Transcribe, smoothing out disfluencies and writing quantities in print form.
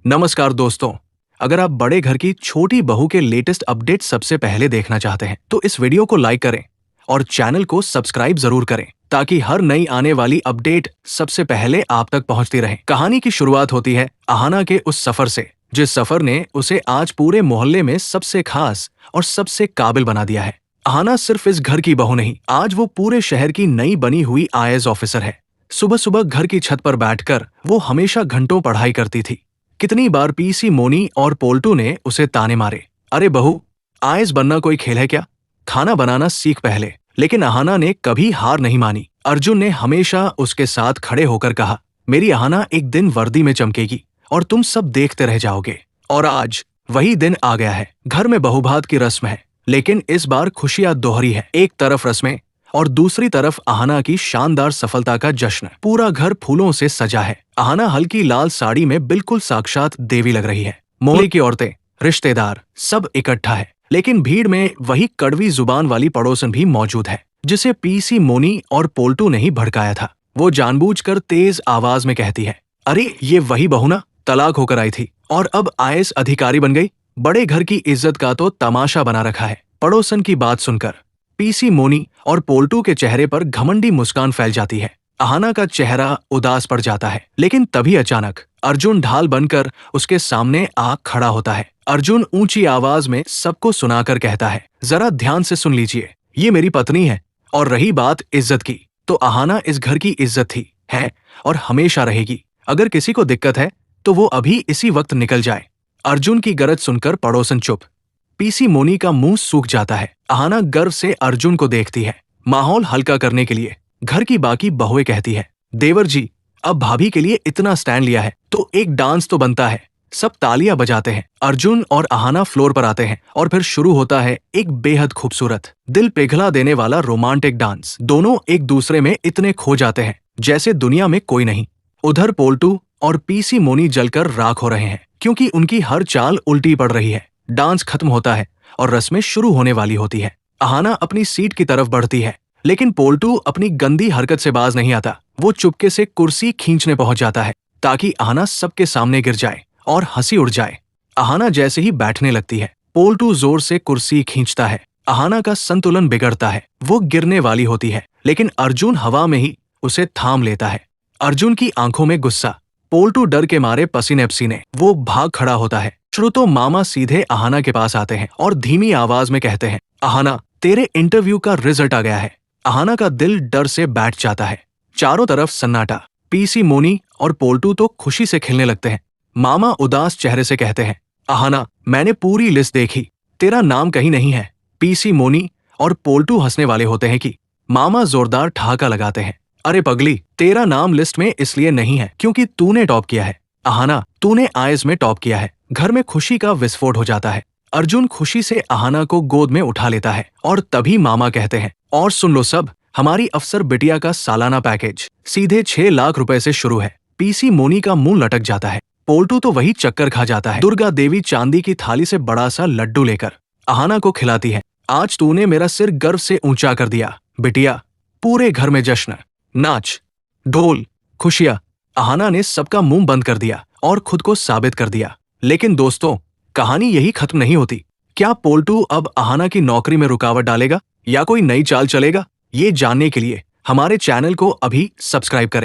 नमस्कार दोस्तों, अगर आप बड़े घर की छोटी बहू के लेटेस्ट अपडेट सबसे पहले देखना चाहते हैं तो इस वीडियो को लाइक करें और चैनल को सब्सक्राइब जरूर करें ताकि हर नई आने वाली अपडेट सबसे पहले आप तक पहुंचती रहे। कहानी की शुरुआत होती है अहाना के उस सफर से जिस सफर ने उसे आज पूरे मोहल्ले में सबसे खास और सबसे काबिल बना दिया है। अहाना सिर्फ इस घर की बहू नहीं, आज वो पूरे शहर की नई बनी हुई IAS ऑफिसर है। सुबह सुबह घर की छत पर बैठकर वो हमेशा घंटों पढ़ाई करती थी। कितनी बार पीसी मोनी और पोल्टू ने उसे ताने मारे, अरे बहू, IAS बनना कोई खेल है क्या? खाना बनाना सीख पहले। लेकिन अहाना ने कभी हार नहीं मानी। अर्जुन ने हमेशा उसके साथ खड़े होकर कहा, मेरी अहाना एक दिन वर्दी में चमकेगी और तुम सब देखते रह जाओगे। और आज वही दिन आ गया है। घर में बहुभात की रस्म है, लेकिन इस बार खुशियां दोहरी है। एक तरफ रस्में और दूसरी तरफ अहाना की शानदार सफलता का जश्न। पूरा घर फूलों से सजा है। अहाना हल्की लाल साड़ी में बिल्कुल साक्षात देवी लग रही है। मोहल्ले की औरतें, रिश्तेदार सब इकट्ठा है, लेकिन भीड़ में वही कड़वी जुबान वाली पड़ोसन भी मौजूद है जिसे पीसी मोनी और पोल्टू ने ही भड़काया था। वो जानबूझकर तेज आवाज में कहती है, अरे ये वही बहू ना, तलाक होकर आई थी और अब IAS अधिकारी बन गई। बड़े घर की इज्जत का तो तमाशा बना रखा है। पड़ोसन की बात सुनकर पीसी मोनी और पोल्टू के चेहरे पर घमंडी मुस्कान फैल जाती है। अहाना का चेहरा उदास पड़ जाता है, लेकिन तभी अचानक अर्जुन ढाल बनकर उसके सामने आ खड़ा होता है। अर्जुन ऊंची आवाज में सबको सुनाकर कहता है, जरा ध्यान से सुन लीजिए, ये मेरी पत्नी है। और रही बात इज्जत की, तो अहाना इस घर की इज्जत थी, है और हमेशा रहेगी। अगर किसी को दिक्कत है तो वो अभी इसी वक्त निकल जाए। अर्जुन की गरज सुनकर पड़ोसन चुप। पीसी मोनी का मुंह सूख जाता है। अहाना गर्व से अर्जुन को देखती है। माहौल हल्का करने के लिए घर की बाकी बहुएं कहती है, देवर जी, अब भाभी के लिए इतना स्टैंड लिया है तो एक डांस तो बनता है। सब तालियां बजाते हैं। अर्जुन और अहाना फ्लोर पर आते हैं और फिर शुरू होता है एक बेहद खूबसूरत, दिल पिघला देने वाला रोमांटिक डांस। दोनों एक दूसरे में इतने खो जाते हैं जैसे दुनिया में कोई नहीं। उधर पोल्टू और पीसी मोनी जलकर राख हो रहे हैं क्योंकि उनकी हर चाल उल्टी पड़ रही है। डांस खत्म होता है और रस्में शुरू होने वाली होती है। अहाना अपनी सीट की तरफ बढ़ती है, लेकिन पोल्टू अपनी गंदी हरकत से बाज नहीं आता। वो चुपके से कुर्सी खींचने पहुंच जाता है ताकि अहाना सबके सामने गिर जाए और हंसी उड़ जाए। अहाना जैसे ही बैठने लगती है, पोल्टू जोर से कुर्सी खींचता है। अहाना का संतुलन बिगड़ता है, वो गिरने वाली होती है, लेकिन अर्जुन हवा में ही उसे थाम लेता है। अर्जुन की आंखों में गुस्सा, पोल्टू डर के मारे पसीने पसीने। वो भाग खड़ा होता है। श्रुतो मामा सीधे अहाना के पास आते हैं और धीमी आवाज में कहते हैं, अहाना, तेरे इंटरव्यू का रिजल्ट आ गया है। अहाना का दिल डर से बैठ जाता है। चारों तरफ सन्नाटा। पीसी मोनी और पोल्टू तो खुशी से खिलने लगते हैं। मामा उदास चेहरे से कहते हैं, अहाना, मैंने पूरी लिस्ट देखी, तेरा नाम कहीं नहीं है। पीसी मोनी और पोल्टू हंसने वाले होते हैं कि मामा जोरदार ठहाका लगाते हैं, अरे पगली, तेरा नाम लिस्ट में इसलिए नहीं है क्योंकि तूने टॉप किया है। अहाना, तूने IAS में टॉप किया है। घर में खुशी का विस्फोट हो जाता है। अर्जुन खुशी से अहाना को गोद में उठा लेता है और तभी मामा कहते हैं, और सुन लो सब, हमारी अफसर बिटिया का सालाना पैकेज सीधे 6 लाख रुपए से शुरू है। पीसी मोनी का मुंह लटक जाता है। पोल्टू तो वही चक्कर खा जाता है। दुर्गा देवी चांदी की थाली से बड़ा सा लड्डू लेकर अहाना को खिलाती है। आज तूने मेरा सिर गर्व से ऊंचा कर दिया बिटिया। पूरे घर में जश्न, नाच, ढोल, खुशियां। अहाना ने सबका मुंह बंद कर दिया और खुद को साबित कर दिया। लेकिन दोस्तों, कहानी यही खत्म नहीं होती। क्या पोल्टू अब अहाना की नौकरी में रुकावट डालेगा या कोई नई चाल चलेगा? ये जानने के लिए हमारे चैनल को अभी सब्सक्राइब करें।